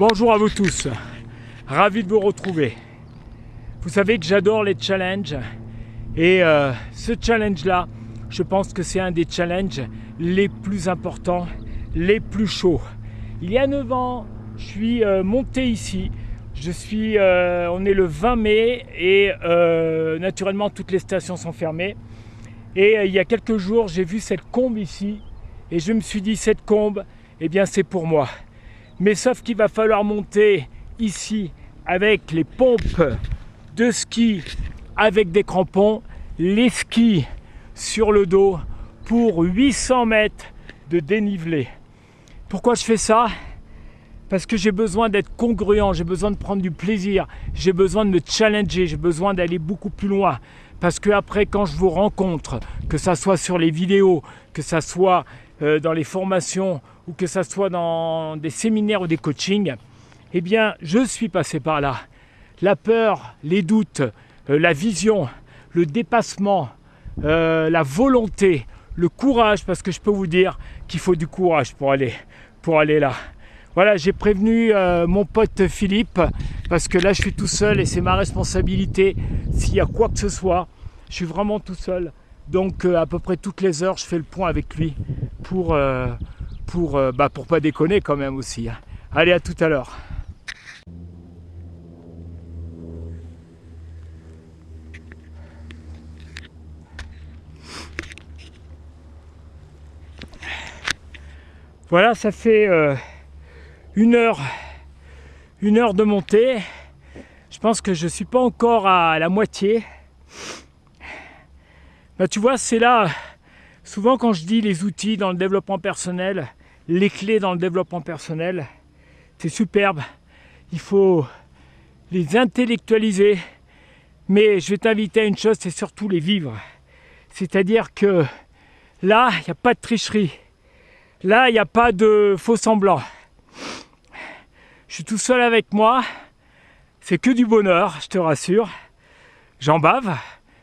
Bonjour à vous tous, ravi de vous retrouver. Vous savez que j'adore les challenges et ce challenge-là, je pense que c'est un des challenges les plus importants, les plus chauds. Il y a 9 ans, je suis monté ici. On est le 20 mai et naturellement toutes les stations sont fermées. Et il y a quelques jours, j'ai vu cette combe ici et je me suis dit cette combe, eh bien c'est pour moi. Mais sauf qu'il va falloir monter ici avec les pompes de ski avec des crampons, les skis sur le dos pour 800 mètres de dénivelé. Pourquoi je fais ça ? Parce que j'ai besoin d'être congruent, j'ai besoin de prendre du plaisir, j'ai besoin de me challenger, j'ai besoin d'aller beaucoup plus loin. Parce que après, quand je vous rencontre, que ça soit sur les vidéos, que ça soit dans les formations ou que ça soit dans des séminaires ou des coachings, eh bien, je suis passé par là. La peur, les doutes, la vision, le dépassement, la volonté, le courage, parce que je peux vous dire qu'il faut du courage pour aller là. Voilà, j'ai prévenu mon pote Philippe, parce que là je suis tout seul et c'est ma responsabilité. S'il y a quoi que ce soit, je suis vraiment tout seul. Donc à peu près toutes les heures, je fais le point avec lui pour pas déconner quand même aussi. Allez, à tout à l'heure. Voilà, ça fait 1 heure de montée. Je pense que je ne suis pas encore à la moitié. Tu vois, c'est là, souvent quand je dis les outils dans le développement personnel, les clés dans le développement personnel, c'est superbe. Il faut les intellectualiser. Mais je vais t'inviter à une chose, c'est surtout les vivre. C'est-à-dire que là, il n'y a pas de tricherie. Là, il n'y a pas de faux semblant. Je suis tout seul avec moi. C'est que du bonheur, je te rassure. J'en bave.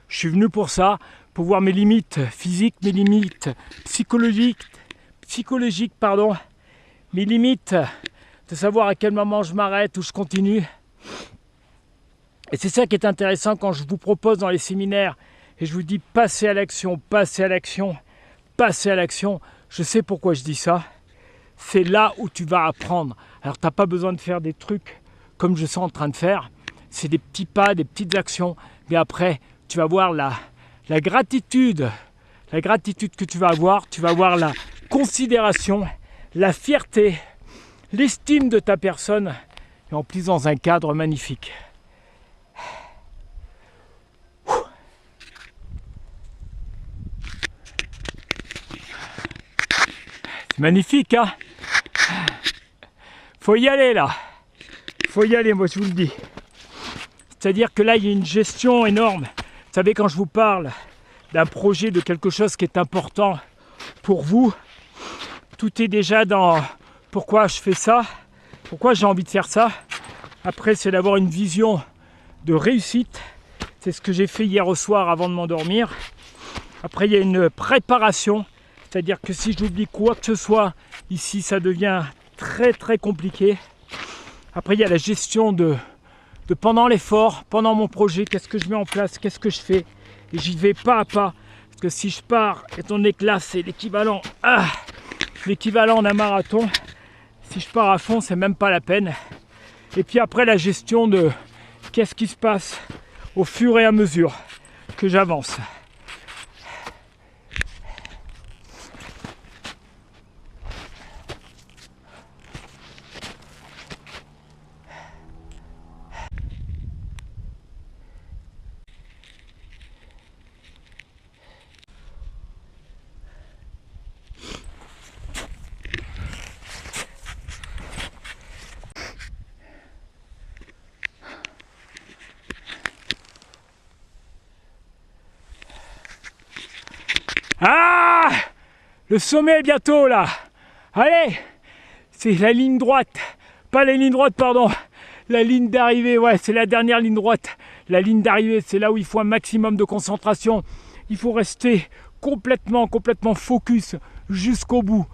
Je suis venu pour ça, pour voir mes limites physiques, mes limites psychologiques, mes limites de savoir à quel moment je m'arrête ou je continue. Et c'est ça qui est intéressant quand je vous propose dans les séminaires et je vous dis passez à l'action, passez à l'action, passez à l'action. Je sais pourquoi je dis ça. C'est là où tu vas apprendre. Alors tu n'as pas besoin de faire des trucs comme je suis en train de faire. C'est des petits pas, des petites actions. Mais après, tu vas voir la gratitude. La gratitude que tu vas avoir la considération, la fierté, l'estime de ta personne. Et en plus dans un cadre magnifique. C'est magnifique, hein ? Faut y aller là. Faut y aller, moi je vous le dis. C'est-à-dire que là, il y a une gestion énorme. Vous savez, quand je vous parle d'un projet, de quelque chose qui est important pour vous, tout est déjà dans pourquoi je fais ça, pourquoi j'ai envie de faire ça. Après, c'est d'avoir une vision de réussite. C'est ce que j'ai fait hier au soir avant de m'endormir. Après, il y a une préparation. C'est-à-dire que si j'oublie quoi que ce soit, ici, ça devient très très compliqué. Après, il y a la gestion de pendant l'effort, pendant mon projet, qu'est-ce que je mets en place, qu'est-ce que je fais. Et j'y vais pas à pas. Parce que si je pars, étant donné que là, c'est l'équivalent d'un marathon, si je pars à fond, c'est même pas la peine. Et puis après, la gestion de qu'est-ce qui se passe au fur et à mesure que j'avance. Ah, le sommet est bientôt là. Allez, c'est la ligne droite. Pas la ligne droite, pardon. La ligne d'arrivée, ouais, c'est la dernière ligne droite. La ligne d'arrivée, c'est là où il faut un maximum de concentration. Il faut rester complètement focus jusqu'au bout.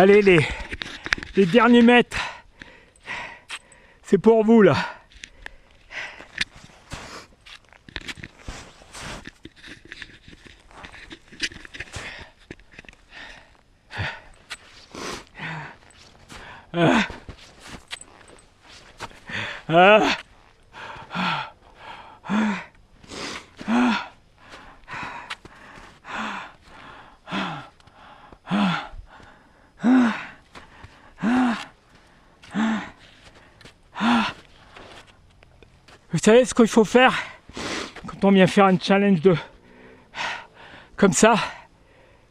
Allez, les derniers mètres, c'est pour vous là. Vous savez ce qu'il faut faire quand on vient faire un challenge comme ça?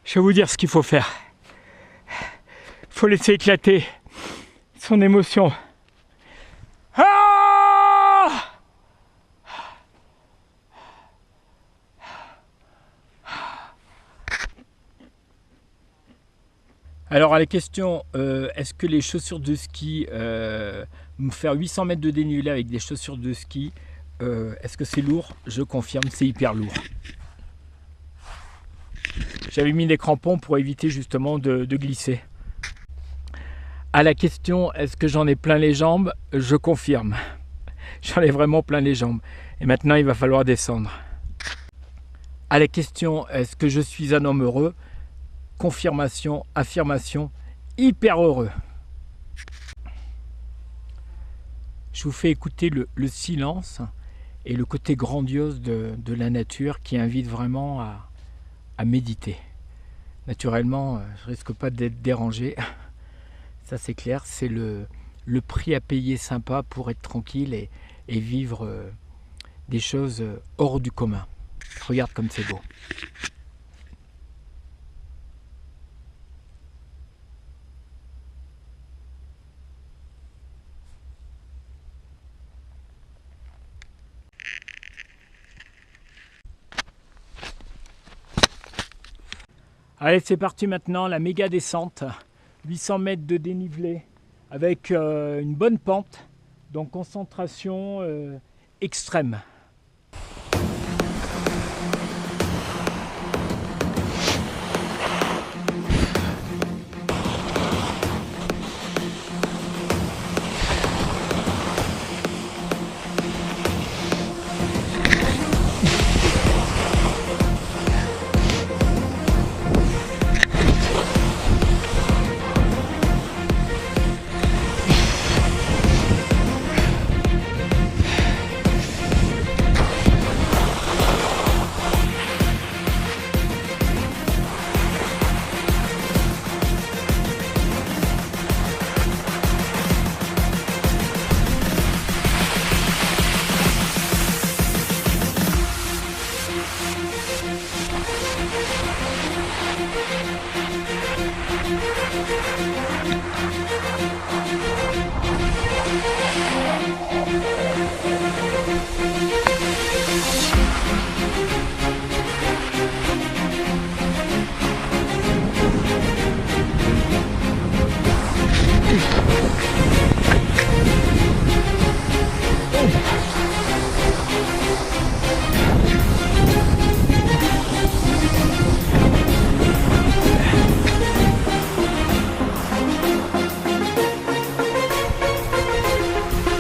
Je vais vous dire ce qu'il faut faire. Il faut laisser éclater son émotion. Alors à la question, est-ce que les chaussures de ski, me faire 800 mètres de dénivelé avec des chaussures de ski, est-ce que c'est lourd? Je confirme, c'est hyper lourd. J'avais mis des crampons pour éviter justement de glisser. À la question, est-ce que j'en ai plein les jambes? Je confirme. J'en ai vraiment plein les jambes. Et maintenant, il va falloir descendre. À la question, est-ce que je suis un homme heureux? Confirmation, affirmation, hyper heureux. Je vous fais écouter le silence et le côté grandiose de la nature qui invite vraiment à méditer. Naturellement, je ne risque pas d'être dérangé. Ça c'est clair, c'est le prix à payer sympa pour être tranquille et vivre des choses hors du commun. Regarde comme c'est beau. Allez, c'est parti maintenant, la méga descente. 800 mètres de dénivelé avec une bonne pente, donc concentration extrême.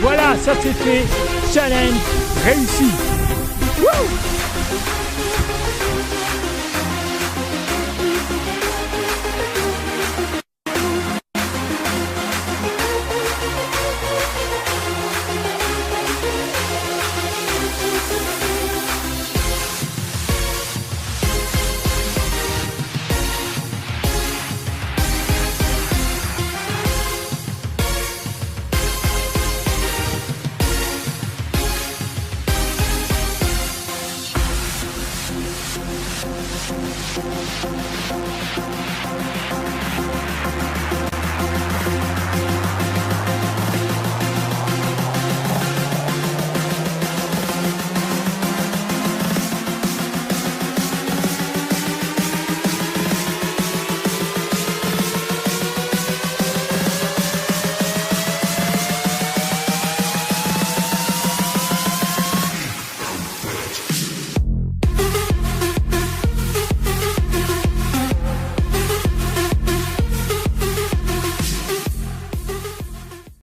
Voilà, ça c'est fait. Challenge réussi. Wouh!